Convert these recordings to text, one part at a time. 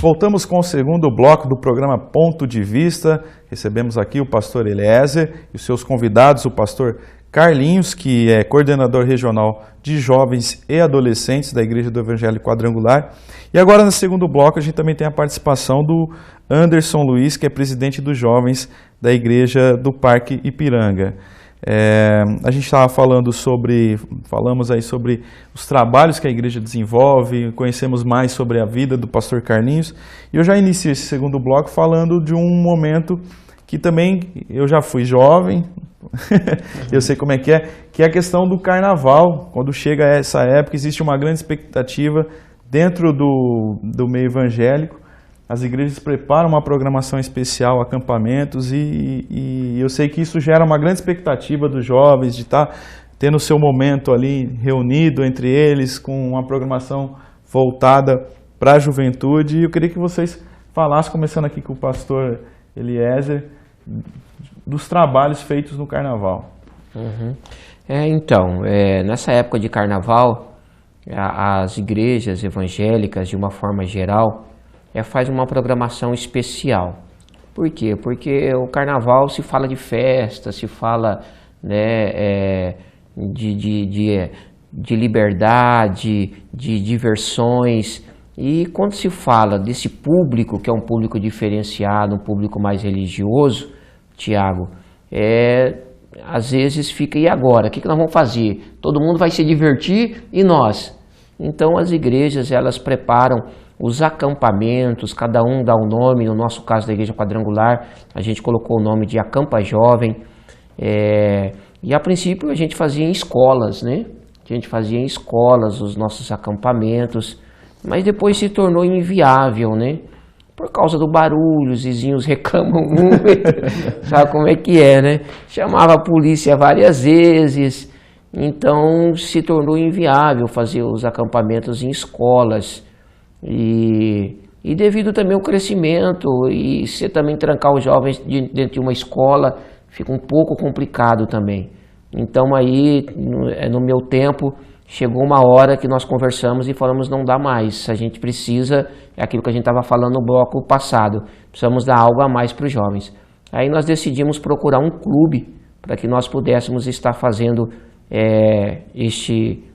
Voltamos com o segundo bloco do programa Ponto de Vista. Recebemos aqui o pastor Eliezer e os seus convidados, o pastor Carlinhos, que é coordenador regional de jovens e adolescentes da Igreja do Evangelho Quadrangular. E agora, no segundo bloco, a gente também tem a participação do Anderson Luiz, que é presidente dos jovens da Igreja do Parque Ipiranga. A gente estava falamos aí sobre os trabalhos que a igreja desenvolve, conhecemos mais sobre a vida do pastor Carlinhos, e eu já inicio esse segundo bloco falando de um momento que também eu já fui jovem, eu sei como é, que é a questão do carnaval. Quando chega essa época, existe uma grande expectativa dentro do meio evangélico. As igrejas preparam uma programação especial, acampamentos, e eu sei que isso gera uma grande expectativa dos jovens de estar tendo o seu momento ali reunido entre eles, com uma programação voltada para a juventude. E eu queria que vocês falassem, começando aqui com o pastor Eliezer, dos trabalhos feitos no carnaval. Então, nessa época de carnaval, as igrejas evangélicas, de uma forma geral, faz uma programação especial. Por quê? Porque o carnaval se fala de festa, se fala, né, de liberdade, de diversões. E quando se fala desse público, que é um público diferenciado, um público mais religioso, Tiago, às vezes fica, e agora? O que nós vamos fazer? Todo mundo vai se divertir e nós? Então as igrejas, elas preparam os acampamentos, cada um dá um nome. No nosso caso da Igreja Quadrangular, a gente colocou o nome de Acampa Jovem, e a princípio a gente fazia em escolas, né? A gente fazia em escolas os nossos acampamentos, mas depois se tornou inviável, né? Por causa do barulho, os vizinhos reclamam muito, sabe como é que é, né? Chamava a polícia várias vezes, então se tornou inviável fazer os acampamentos em escolas. E devido também ao crescimento, e você também trancar os jovens dentro de uma escola, fica um pouco complicado também. Então aí, no meu tempo, chegou uma hora que nós conversamos e falamos, não dá mais, a gente precisa, é aquilo que a gente estava falando no bloco passado, precisamos dar algo a mais para os jovens. Aí nós decidimos procurar um clube para que nós pudéssemos estar fazendo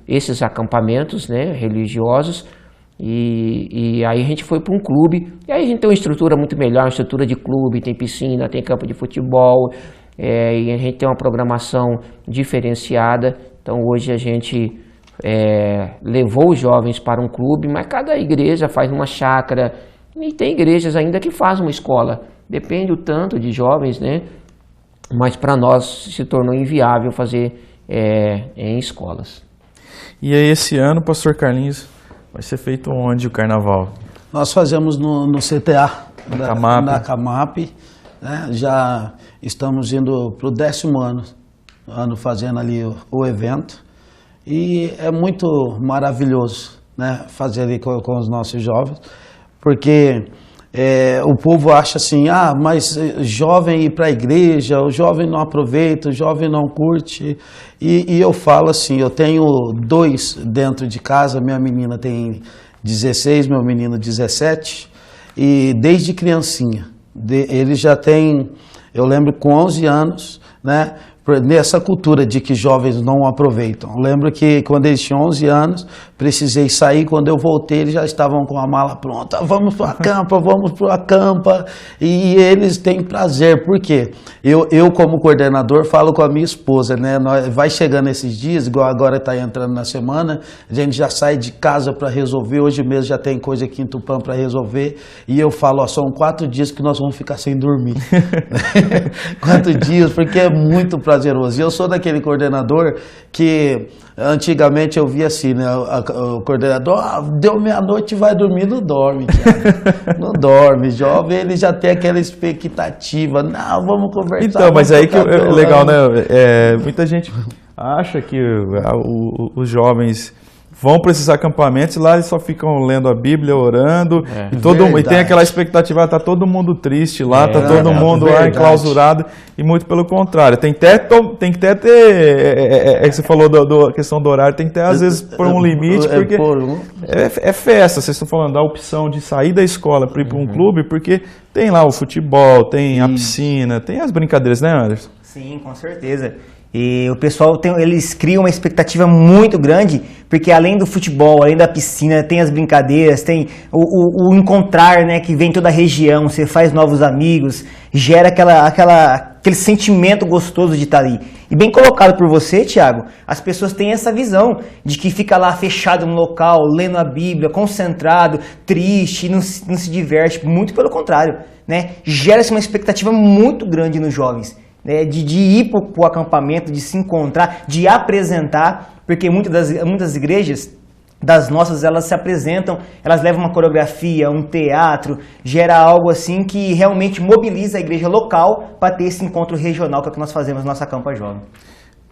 esses acampamentos, né, religiosos. E aí a gente foi para um clube, e aí a gente tem uma estrutura muito melhor, uma estrutura de clube, tem piscina, tem campo de futebol, e a gente tem uma programação diferenciada. Então hoje a gente levou os jovens para um clube, mas cada igreja faz uma chácara, e tem igrejas ainda que fazem uma escola, depende o tanto de jovens, né? Mas para nós se tornou inviável fazer em escolas. E aí esse ano, pastor Carlinhos, vai ser feito onde o carnaval? Nós fazemos no CTA, na Camap, né? Já estamos indo para o 10º ano fazendo ali o evento, e é muito maravilhoso, né, fazer ali com os nossos jovens, porque o povo acha assim, mas jovem ir para a igreja, o jovem não aproveita, o jovem não curte, e eu falo assim, eu tenho 2 dentro de casa, minha menina tem 16, meu menino 17, e desde criancinha, ele já tem, eu lembro com 11 anos, né, nessa cultura de que jovens não aproveitam. Eu lembro que quando eles tinham 11 anos, precisei sair, quando eu voltei eles já estavam com a mala pronta, vamos para a campa, e eles têm prazer, por quê? Eu como coordenador falo com a minha esposa, né, vai chegando esses dias, igual agora está entrando na semana, a gente já sai de casa para resolver, hoje mesmo já tem coisa aqui em Tupã para resolver, e eu falo, são 4 dias que nós vamos ficar sem dormir. 4 dias, porque é muito prazeroso. E eu sou daquele coordenador que antigamente eu via assim, né? O coordenador, deu meia-noite e vai dormir, não dorme, Thiago. Não dorme. Jovem, ele já tem aquela expectativa, não, vamos conversar. Então, mas aí que é legal, né? Muita gente acha que os jovens vão para esses acampamentos e lá eles só ficam lendo a Bíblia, orando, e tem aquela expectativa, tá todo mundo triste lá, tá todo mundo lá enclausurado, e muito pelo contrário. Tem que até ter, que você falou da questão do horário, tem que ter às vezes por um limite, porque é festa, vocês estão falando da opção de sair da escola para ir para um clube, porque tem lá o futebol, tem a piscina, tem as brincadeiras, né, Anderson? Sim, com certeza. E o pessoal, eles criam uma expectativa muito grande, porque além do futebol, além da piscina, tem as brincadeiras, tem o encontrar, né, que vem toda a região, você faz novos amigos, gera aquele sentimento gostoso de estar ali. E bem colocado por você, Thiago, as pessoas têm essa visão de que fica lá fechado no local, lendo a Bíblia, concentrado, triste, não se diverte, muito pelo contrário, né? Gera-se uma expectativa muito grande nos jovens. De ir para o acampamento, de se encontrar, de apresentar, porque muitas igrejas das nossas, elas se apresentam, elas levam uma coreografia, um teatro, gera algo assim que realmente mobiliza a igreja local para ter esse encontro regional que é o que nós fazemos no nosso Acampa Jovem.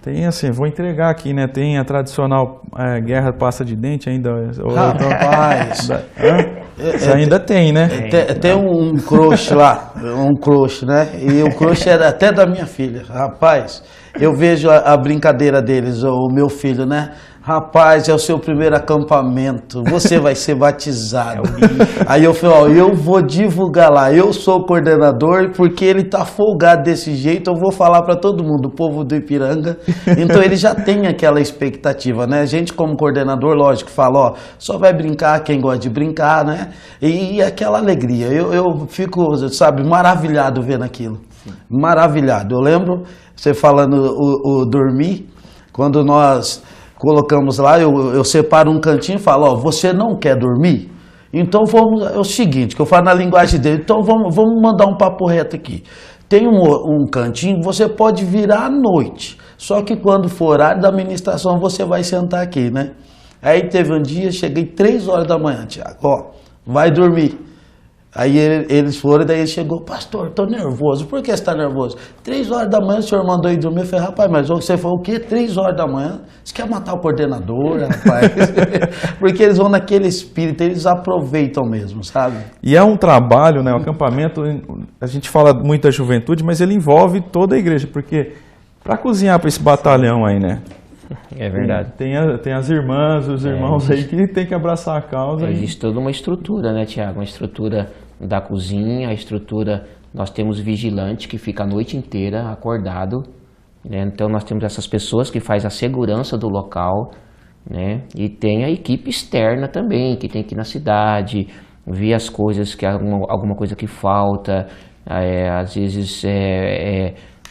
Tem assim, vou entregar aqui, né? Tem a tradicional guerra pasta de dente ainda. Rapaz! Isso ainda tem, né? Tem um crush lá, né? E o crush era até da minha filha. Rapaz, eu vejo a brincadeira deles, o meu filho, né? Rapaz, é o seu primeiro acampamento, você vai ser batizado. Aí eu falei, ó, eu vou divulgar lá, eu sou o coordenador, porque ele tá folgado desse jeito, eu vou falar para todo mundo, o povo do Ipiranga. Então ele já tem aquela expectativa, né? A gente como coordenador, lógico, fala, ó, só vai brincar quem gosta de brincar, né? E aquela alegria, eu fico, sabe, maravilhado vendo aquilo. Maravilhado. Eu lembro, você falando o dormir, quando nós colocamos lá, eu separo um cantinho e falo, ó, você não quer dormir? Então é o seguinte, que eu falo na linguagem dele, então vamos mandar um papo reto aqui. Tem um cantinho, você pode virar à noite, só que quando for horário da administração, você vai sentar aqui, né? Aí teve um dia, cheguei 3 horas da manhã, Thiago, ó, vai dormir. Aí eles foram, daí ele chegou, pastor, tô nervoso. Por que você está nervoso? 3 horas da manhã o senhor mandou ir dormir. Eu falei, rapaz, mas você falou o quê? 3 horas da manhã? Você quer matar o coordenador, rapaz? Porque eles vão naquele espírito, eles aproveitam mesmo, sabe? E é um trabalho, né? O acampamento, a gente fala muito da juventude, mas ele envolve toda a igreja, porque para cozinhar para esse batalhão aí, né? É verdade. Tem as irmãs, os irmãos aí que tem que abraçar a causa. Existe toda uma estrutura, né, Tiago? Uma estrutura da cozinha, a estrutura... Nós temos vigilante que fica a noite inteira acordado, né? Então nós temos essas pessoas que fazem a segurança do local, né? E tem a equipe externa também, que tem que ir na cidade, ver as coisas, alguma coisa que falta, às vezes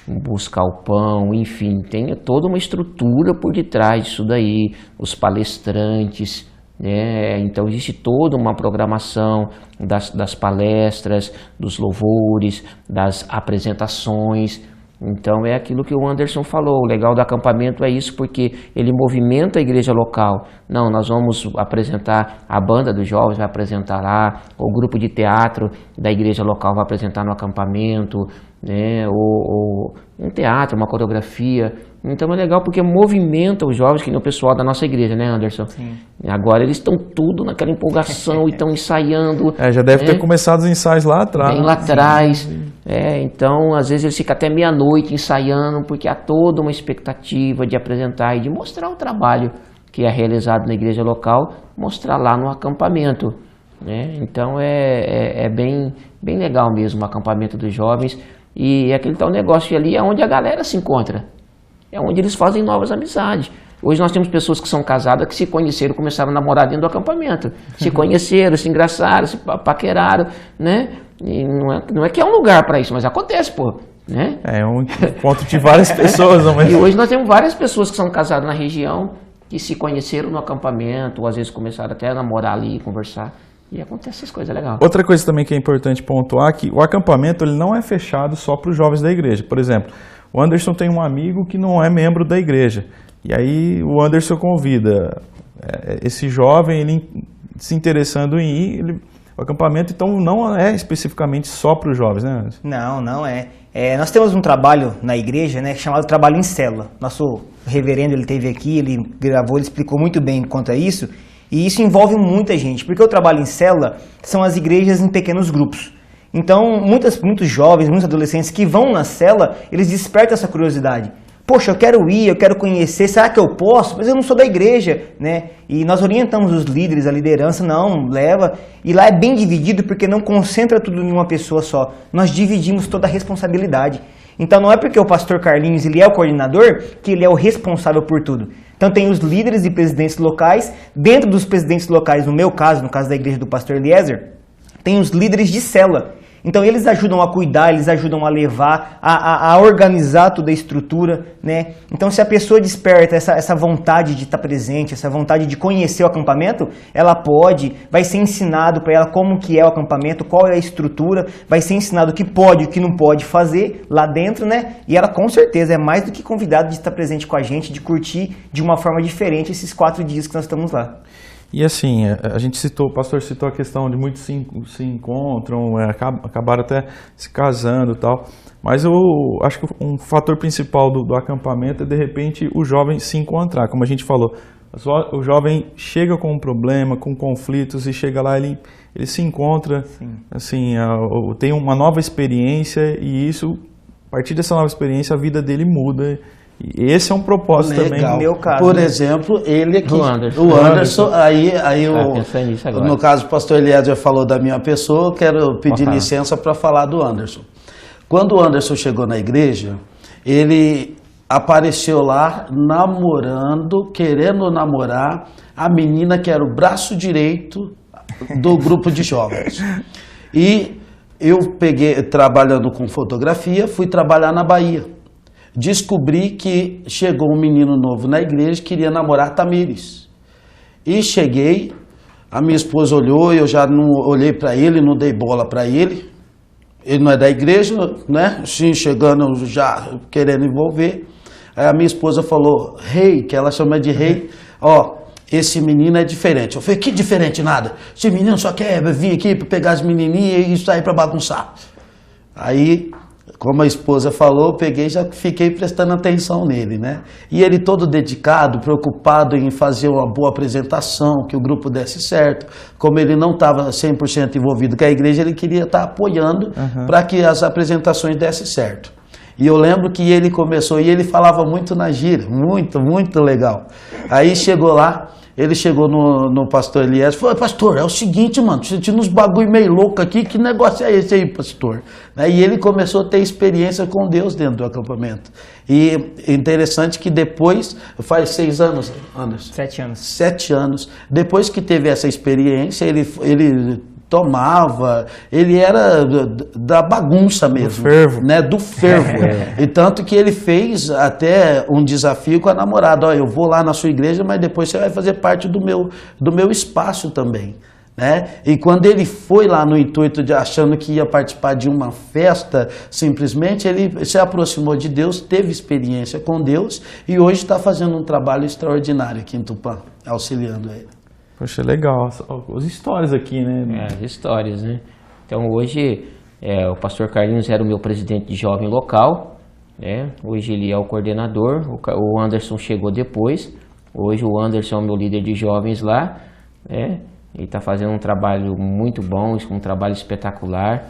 buscar o pão, enfim, tem toda uma estrutura por detrás disso daí, os palestrantes, né? Então existe toda uma programação das palestras, dos louvores, das apresentações. Então é aquilo que o Anderson falou, o legal do acampamento é isso, porque ele movimenta a igreja local. Não, nós vamos apresentar, a banda dos jovens vai apresentar lá, o grupo de teatro da igreja local vai apresentar no acampamento, né? Ou um teatro, uma coreografia. Então é legal porque movimenta os jovens, que nem o pessoal da nossa igreja, né, Anderson? Sim. Agora eles estão tudo naquela empolgação e estão ensaiando. Já deve ter começado os ensaios lá atrás. Bem lá atrás. Então, às vezes eles ficam até meia-noite ensaiando, porque há toda uma expectativa de apresentar e de mostrar o trabalho que é realizado na igreja local, mostrar lá no acampamento, né? Então é bem legal mesmo o acampamento dos jovens. E aquele tal negócio ali é onde a galera se encontra. É onde eles fazem novas amizades. Hoje nós temos pessoas que são casadas, que se conheceram, começaram a namorar dentro do acampamento. Se conheceram, se engraçaram, se paqueraram, né? E não é que é um lugar para isso, mas acontece, pô. Né? É um encontro de várias pessoas. E hoje nós temos várias pessoas que são casadas na região, que se conheceram no acampamento, ou às vezes começaram até a namorar ali, conversar. E acontece essas coisas, legal. Outra coisa também que é importante pontuar é que o acampamento ele não é fechado só para os jovens da igreja. Por exemplo, o Anderson tem um amigo que não é membro da igreja. E aí o Anderson convida esse jovem, ele se interessando em ir, o acampamento então não é especificamente só para os jovens, né, Anderson? Não é. Nós temos um trabalho na igreja, né, chamado trabalho em célula. Nosso reverendo, ele esteve aqui, ele gravou, ele explicou muito bem quanto a isso. E isso envolve muita gente, porque o trabalho em célula são as igrejas em pequenos grupos. Então, muitos jovens, muitos adolescentes que vão na célula, eles despertam essa curiosidade. Poxa, eu quero ir, eu quero conhecer, será que eu posso? Mas eu não sou da igreja, né? E nós orientamos os líderes, a liderança, não, leva. E lá é bem dividido porque não concentra tudo em uma pessoa só. Nós dividimos toda a responsabilidade. Então não é porque o pastor Carlinhos ele é o coordenador que ele é o responsável por tudo. Então tem os líderes e presidentes locais. Dentro dos presidentes locais, no meu caso, no caso da igreja do pastor Eliezer, tem os líderes de célula. Então eles ajudam a cuidar, eles ajudam a levar, a organizar toda a estrutura, né? Então se a pessoa desperta essa vontade de estar presente, essa vontade de conhecer o acampamento, ela vai ser ensinado para ela como que é o acampamento, qual é a estrutura, vai ser ensinado o que pode e o que não pode fazer lá dentro, né? E ela com certeza é mais do que convidada de estar presente com a gente, de curtir de uma forma diferente esses 4 dias que nós estamos lá. E assim, a gente citou, o pastor citou a questão de muitos se encontram, acabaram até se casando e tal, mas eu acho que um fator principal do acampamento é, de repente, o jovem se encontrar, como a gente falou. O jovem chega com um problema, com conflitos, e chega lá, ele se encontra, assim, tem uma nova experiência, e isso, a partir dessa nova experiência, a vida dele muda. E esse é um propósito também. No meu caso, por exemplo, ele aqui, o Anderson, no caso o pastor Eliezer falou da minha pessoa, eu quero pedir licença para falar do Anderson. Quando o Anderson chegou na igreja, ele apareceu lá namorando, querendo namorar a menina que era o braço direito do grupo de jovens. E eu peguei, trabalhando com fotografia, fui trabalhar na Bahia. Descobri que chegou um menino novo na igreja que queria namorar a Tamires. E cheguei, a minha esposa olhou, eu já não olhei para ele, não dei bola para ele. Ele não é da igreja, né? Sim, chegando já querendo envolver. Aí a minha esposa falou, rei, que ela chama de rei, ó, esse menino é diferente. Eu falei, que diferente nada? Esse menino só quer vir aqui para pegar as menininhas e sair para bagunçar. Aí, como a esposa falou, eu peguei e já fiquei prestando atenção nele, né? E ele todo dedicado, preocupado em fazer uma boa apresentação, que o grupo desse certo. Como ele não estava 100% envolvido com a igreja, ele queria estar apoiando para que as apresentações dessem certo. E eu lembro que ele começou, e ele falava muito na gíria, muito legal. Aí chegou lá, ele chegou no pastor Eliezer e falou, pastor, é o seguinte, mano, tinha uns bagulho meio louco aqui, que negócio é esse aí, pastor? E ele começou a ter experiência com Deus dentro do acampamento. E interessante que depois, faz 6 anos, Anderson? 7 anos. 7 anos. Depois que teve essa experiência, ele tomava, ele era da bagunça mesmo. Do fervo. Né? Do fervo. E tanto que ele fez até um desafio com a namorada. Ó, eu vou lá na sua igreja, mas depois você vai fazer parte do meu espaço também. Né? E quando ele foi lá no intuito de achando que ia participar de uma festa, simplesmente ele se aproximou de Deus, teve experiência com Deus e hoje está fazendo um trabalho extraordinário aqui em Tupã, auxiliando ele. Poxa, legal. As histórias aqui, né? As histórias, né? Então hoje o pastor Carlinhos era o meu presidente de jovem local, né? Hoje ele é o coordenador, o Anderson chegou depois. Hoje o Anderson é o meu líder de jovens lá, né? Ele está fazendo um trabalho muito bom, um trabalho espetacular.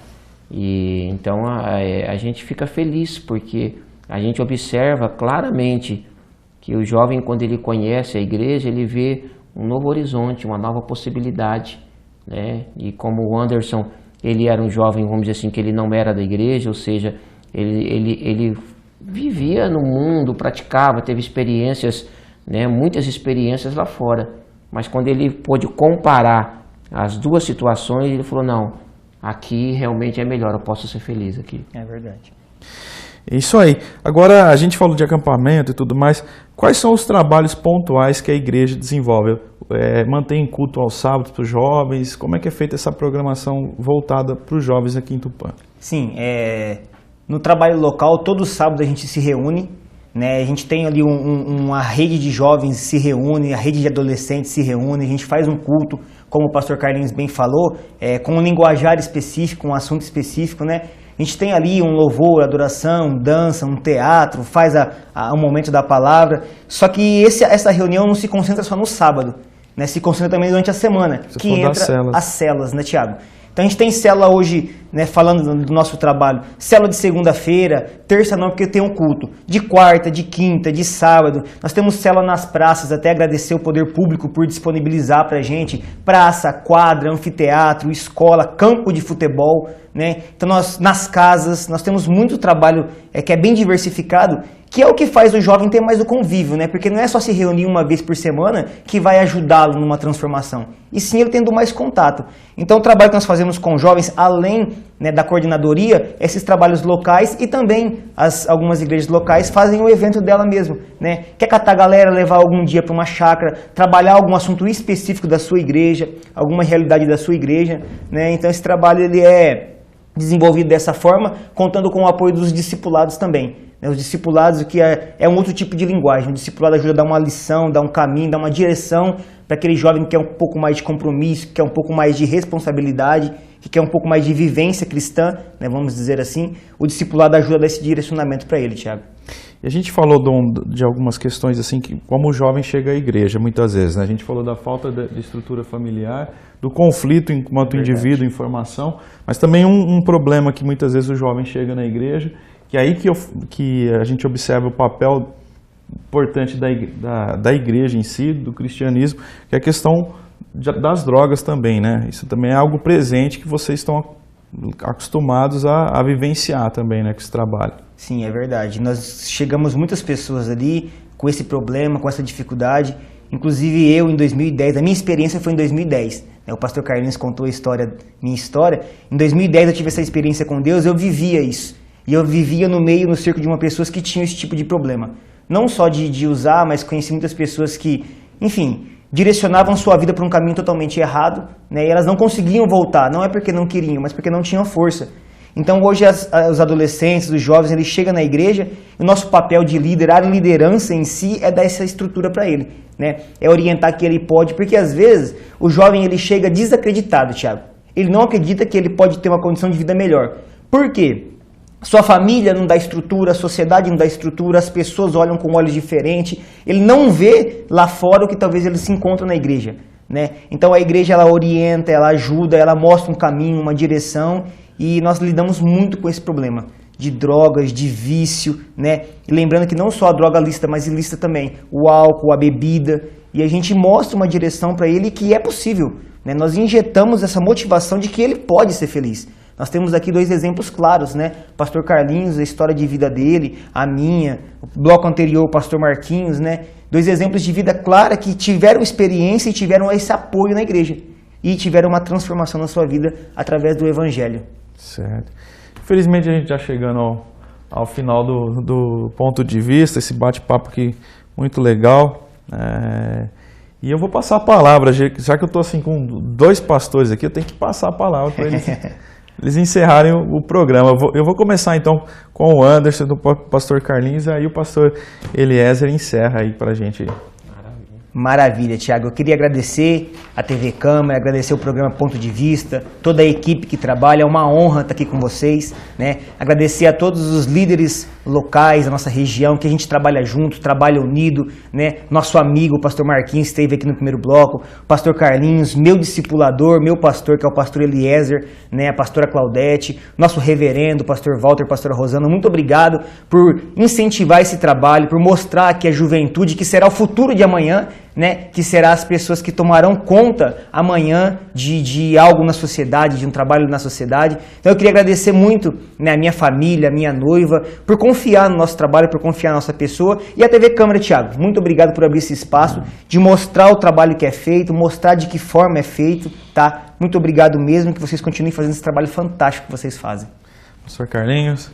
E então a gente fica feliz porque a gente observa claramente que o jovem, quando ele conhece a igreja, ele vê um novo horizonte, uma nova possibilidade, né? E como o Anderson, ele era um jovem, vamos dizer assim, que ele não era da igreja, ou seja, ele vivia no mundo, praticava, teve experiências, né? Muitas experiências lá fora, mas quando ele pôde comparar as duas situações, ele falou, não, aqui realmente é melhor, eu posso ser feliz aqui. É verdade. Isso aí. Agora, a gente falou de acampamento e tudo mais. Quais são os trabalhos pontuais que a igreja desenvolve? Mantém culto aos sábados para os jovens? Como é que é feita essa programação voltada para os jovens aqui em Tupã? Sim, no trabalho local, todo sábado a gente se reúne, né? A gente tem ali uma rede de jovens se reúne, a rede de adolescentes se reúne, a gente faz um culto, como o pastor Carlinhos bem falou, com um linguajar específico, um assunto específico, né? A gente tem ali um louvor, adoração, dança, um teatro, faz um momento da palavra. Só que essa reunião não se concentra só no sábado, né? Se concentra também durante a semana, que entra as células, né, Tiago? Então a gente tem célula hoje, né, falando do nosso trabalho, célula de segunda-feira, terça não, porque tem um culto, de quarta, de quinta, de sábado. Nós temos célula nas praças, até agradecer o poder público por disponibilizar para a gente praça, quadra, anfiteatro, escola, campo de futebol, né? Então nas casas, nós temos muito trabalho que é bem diversificado, que é o que faz o jovem ter mais o convívio, né? Porque não é só se reunir uma vez por semana que vai ajudá-lo numa transformação, e sim ele tendo mais contato. Então o trabalho que nós fazemos com jovens, além, né, da coordenadoria, esses trabalhos locais, e também algumas igrejas locais fazem o evento dela mesmo, né? Quer catar a galera, levar algum dia para uma chácara, trabalhar algum assunto específico da sua igreja, alguma realidade da sua igreja, né? Então esse trabalho ele é desenvolvido dessa forma, contando com o apoio dos discipulados também. Os discipulados, que é um outro tipo de linguagem. O discipulado ajuda a dar uma lição, dar um caminho, dar uma direção para aquele jovem que quer um pouco mais de compromisso, que quer um pouco mais de responsabilidade, que quer um pouco mais de vivência cristã, né, vamos dizer assim. O discipulado ajuda a dar esse direcionamento para ele, Tiago. E a gente falou de algumas questões assim, que como o jovem chega à igreja muitas vezes, né? A gente falou da falta de estrutura familiar, do conflito enquanto indivíduo em formação, mas também um problema que muitas vezes o jovem chega na igreja, que é aí que a gente observa o papel importante da igreja em si, do cristianismo, que é a questão das drogas também, né? Isso também é algo presente que vocês estão acostumados a vivenciar também, né, com esse trabalho. Sim, é verdade. Nós chegamos muitas pessoas ali com esse problema, com essa dificuldade. Inclusive eu, em 2010, a minha experiência foi em 2010. O pastor Carlinhos contou minha história. Em 2010 eu tive essa experiência com Deus, eu vivia isso. E eu vivia no cerco de uma pessoas que tinham esse tipo de problema. Não só de usar, mas conheci muitas pessoas que, enfim, direcionavam sua vida para um caminho totalmente errado, né? E elas não conseguiam voltar, não é porque não queriam, mas porque não tinham força. Então hoje os adolescentes, os jovens, eles chegam na igreja e o nosso papel de líder, a liderança em si é dar essa estrutura para ele, né? É orientar que ele pode, porque às vezes o jovem ele chega desacreditado, Tiago. Ele não acredita que ele pode ter uma condição de vida melhor. Por quê? Sua família não dá estrutura, a sociedade não dá estrutura, as pessoas olham com olhos diferentes, ele não vê lá fora o que talvez ele se encontra na igreja, né? Então a igreja ela orienta, ela ajuda, ela mostra um caminho, uma direção, e nós lidamos muito com esse problema de drogas, de vício, né? E lembrando que não só a droga lícita, mas ilícita também, o álcool, a bebida, e a gente mostra uma direção para ele que é possível, né? Nós injetamos essa motivação de que ele pode ser feliz. Nós temos aqui 2 exemplos claros, né? O pastor Carlinhos, a história de vida dele, a minha, o bloco anterior, o pastor Marquinhos, né? 2 exemplos de vida clara que tiveram experiência e tiveram esse apoio na igreja. E tiveram uma transformação na sua vida através do evangelho. Certo. Infelizmente a gente já chegando ao final do ponto de vista, esse bate-papo aqui muito legal. E eu vou passar a palavra, já que eu estou assim com 2 pastores aqui, eu tenho que passar a palavra para eles encerrarem o programa. Eu vou começar então com o Anderson, do pastor Carlinhos, e aí o pastor Eliezer encerra aí para a gente. Maravilha, Tiago. Eu queria agradecer a TV Câmara, agradecer o programa Ponto de Vista, toda a equipe que trabalha, é uma honra estar aqui com vocês, né? Agradecer a todos os líderes locais da nossa região, que a gente trabalha junto, trabalha unido, né? Nosso amigo, o pastor Marquinhos, esteve aqui no primeiro bloco, o pastor Carlinhos, meu discipulador, meu pastor, que é o pastor Eliezer, né? A pastora Claudete, nosso reverendo, o pastor Walter, a pastora Rosana, muito obrigado por incentivar esse trabalho, por mostrar que a juventude, que será o futuro de amanhã, né, que será as pessoas que tomarão conta amanhã de algo na sociedade, de um trabalho na sociedade. Então eu queria agradecer muito, né, a minha família, a minha noiva, por confiar no nosso trabalho, por confiar na nossa pessoa, e a TV Câmara, Tiago. Muito obrigado por abrir esse espaço, de mostrar o trabalho que é feito, mostrar de que forma é feito, tá? Muito obrigado mesmo, que vocês continuem fazendo esse trabalho fantástico que vocês fazem. Pastor Carlinhos.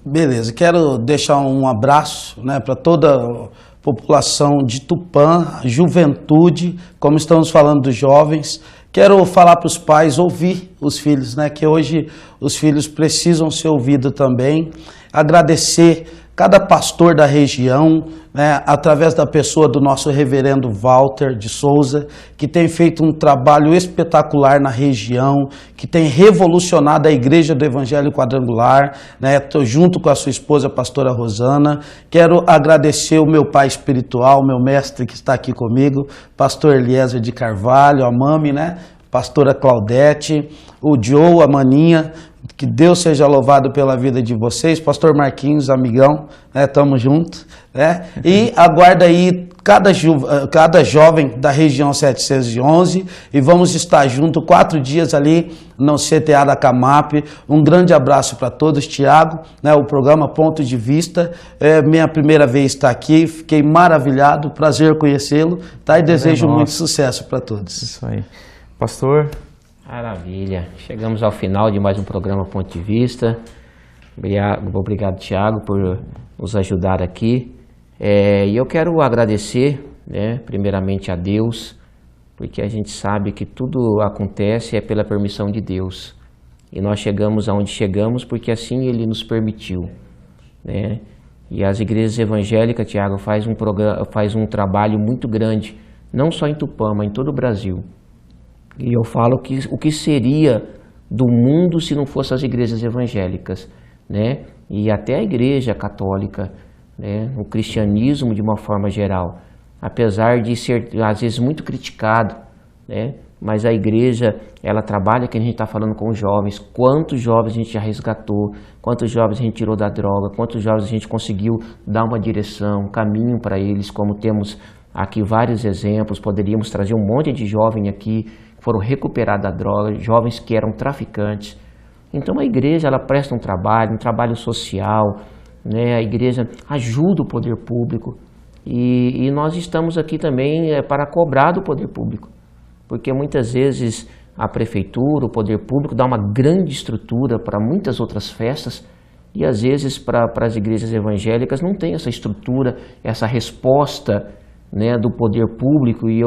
Beleza, quero deixar um abraço, né, para toda população de Tupã, juventude, como estamos falando dos jovens. Quero falar para os pais ouvir os filhos, né? Que hoje os filhos precisam ser ouvidos também. Agradecer cada pastor da região, né, através da pessoa do nosso reverendo Walter de Souza, que tem feito um trabalho espetacular na região, que tem revolucionado a Igreja do Evangelho Quadrangular, né, tô junto com a sua esposa, a pastora Rosana. Quero agradecer o meu pai espiritual, meu mestre que está aqui comigo, pastor Eliezer de Carvalho, a mami, né, pastora Claudete, o Joe, a maninha. Que Deus seja louvado pela vida de vocês. Pastor Marquinhos, amigão, né? Tamo junto, né? E aguarda aí cada jovem da região 711 e vamos estar junto 4 dias ali no CTA da Camap. Um grande abraço para todos, Tiago, né? O programa Ponto de Vista. É minha primeira vez estar aqui, fiquei maravilhado, prazer conhecê-lo, tá? E desejo muito sucesso para todos. Isso aí. Pastor... Maravilha, chegamos ao final de mais um programa Ponto de Vista. Obrigado, Tiago, por nos ajudar aqui. E eu quero agradecer, né, primeiramente a Deus, porque a gente sabe que tudo acontece pela permissão de Deus. E nós chegamos aonde chegamos porque assim Ele nos permitiu, né? E as igrejas evangélicas, Tiago, faz um trabalho muito grande, não só em Tupã, mas em todo o Brasil. E eu falo que o que seria do mundo se não fossem as igrejas evangélicas, né? E até a igreja católica, né? O cristianismo de uma forma geral, apesar de ser às vezes muito criticado, né? Mas a igreja, ela trabalha, que a gente está falando com os jovens, quantos jovens a gente já resgatou, quantos jovens a gente tirou da droga, quantos jovens a gente conseguiu dar uma direção, um caminho para eles, como temos aqui vários exemplos, poderíamos trazer um monte de jovem aqui, foram recuperados da droga, jovens que eram traficantes. Então a igreja, ela presta um trabalho social, né? A igreja ajuda o poder público e nós estamos aqui também para cobrar do poder público, porque muitas vezes a prefeitura, o poder público dá uma grande estrutura para muitas outras festas e às vezes para as igrejas evangélicas não tem essa estrutura, essa resposta, né, do poder público. E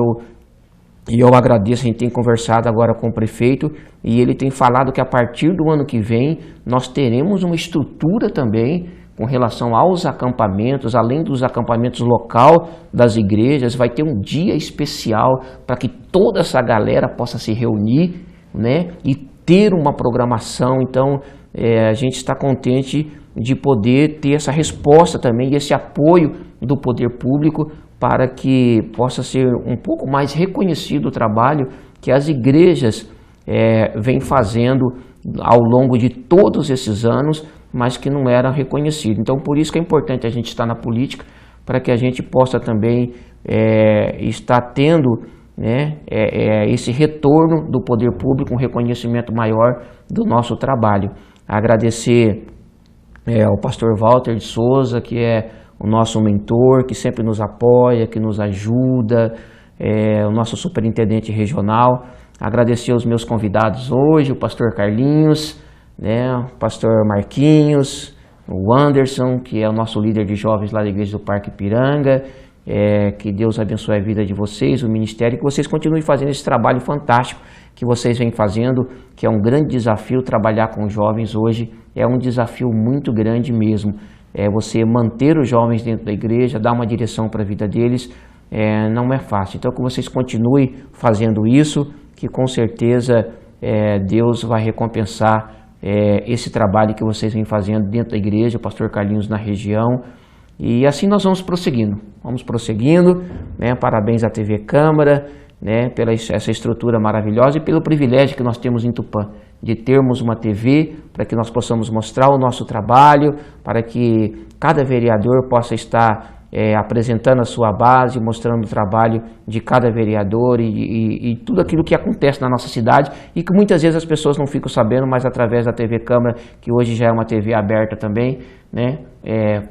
eu agradeço, a gente tem conversado agora com o prefeito e ele tem falado que a partir do ano que vem nós teremos uma estrutura também com relação aos acampamentos, além dos acampamentos local das igrejas, vai ter um dia especial para que toda essa galera possa se reunir, né, e ter uma programação. Então a gente está contente de poder ter essa resposta também e esse apoio do poder público para que possa ser um pouco mais reconhecido o trabalho que as igrejas vêm fazendo ao longo de todos esses anos, mas que não era reconhecido. Então, por isso que é importante a gente estar na política, para que a gente possa também estar tendo, né, esse retorno do poder público, um reconhecimento maior do nosso trabalho. Agradecer ao pastor Walter de Souza, que é o nosso mentor, que sempre nos apoia, que nos ajuda, o nosso superintendente regional. Agradecer aos meus convidados hoje, o pastor Carlinhos, né, o pastor Marquinhos, o Anderson, que é o nosso líder de jovens lá da Igreja do Parque Ipiranga. Que Deus abençoe a vida de vocês, o ministério, que vocês continuem fazendo esse trabalho fantástico que vocês vêm fazendo, que é um grande desafio. Trabalhar com jovens hoje é um desafio muito grande mesmo. Você manter os jovens dentro da igreja, dar uma direção para a vida deles, não é fácil. Então que vocês continuem fazendo isso, que com certeza Deus vai recompensar esse trabalho que vocês vêm fazendo dentro da igreja, o pastor Carlinhos na região. E assim nós vamos prosseguindo, né? Parabéns à TV Câmara, né, pela essa estrutura maravilhosa e pelo privilégio que nós temos em Tupã, de termos uma TV para que nós possamos mostrar o nosso trabalho, para que cada vereador possa estar apresentando a sua base, mostrando o trabalho de cada vereador e tudo aquilo que acontece na nossa cidade e que muitas vezes as pessoas não ficam sabendo, mas através da TV Câmara, que hoje já é uma TV aberta também, né,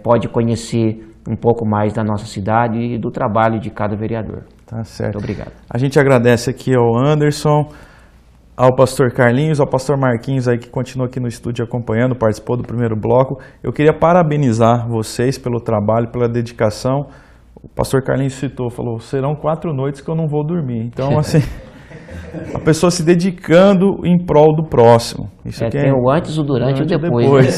pode conhecer um pouco mais da nossa cidade e do trabalho de cada vereador. Tá certo. Muito obrigado. A gente agradece aqui ao Anderson, ao pastor Carlinhos, ao pastor Marquinhos aí que continua aqui no estúdio acompanhando, participou do primeiro bloco. Eu queria parabenizar vocês pelo trabalho, pela dedicação. O pastor Carlinhos citou, falou, serão 4 noites que eu não vou dormir. Então, assim, a pessoa se dedicando em prol do próximo. Isso aqui tem o antes, o durante e o depois.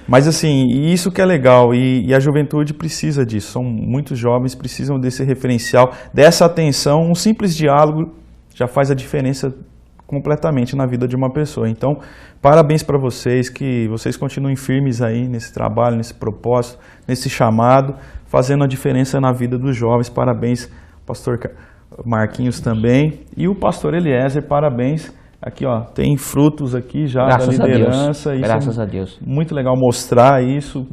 Mas assim, e isso que é legal, e a juventude precisa disso, são muitos jovens precisam desse referencial, dessa atenção, um simples diálogo já faz a diferença completamente na vida de uma pessoa. Então, parabéns para vocês, que vocês continuem firmes aí nesse trabalho, nesse propósito, nesse chamado, fazendo a diferença na vida dos jovens. Parabéns, pastor Marquinhos também, e o pastor Eliezer, parabéns. Aqui, ó, tem frutos aqui já da liderança. A Deus. Graças a Deus. Muito legal mostrar isso,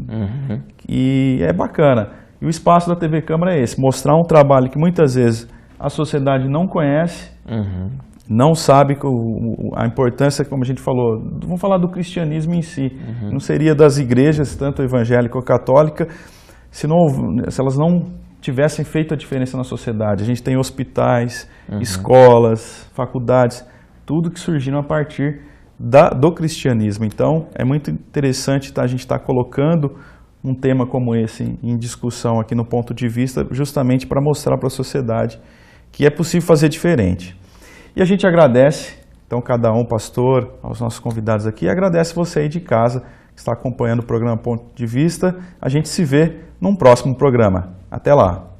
e é bacana. E o espaço da TV Câmara é esse, mostrar um trabalho que muitas vezes a sociedade não conhece, não sabe a importância, como a gente falou, vamos falar do cristianismo em si. Não seria das igrejas, tanto evangélica ou católica, se elas não tivessem feito a diferença na sociedade. A gente tem hospitais, escolas, faculdades, tudo que surgiram a partir do cristianismo. Então, é muito interessante a gente estar colocando um tema como esse em discussão aqui no Ponto de Vista, justamente para mostrar para a sociedade que é possível fazer diferente. E a gente agradece, então, cada um, pastor, aos nossos convidados aqui, e agradece você aí de casa que está acompanhando o programa Ponto de Vista. A gente se vê num próximo programa. Até lá!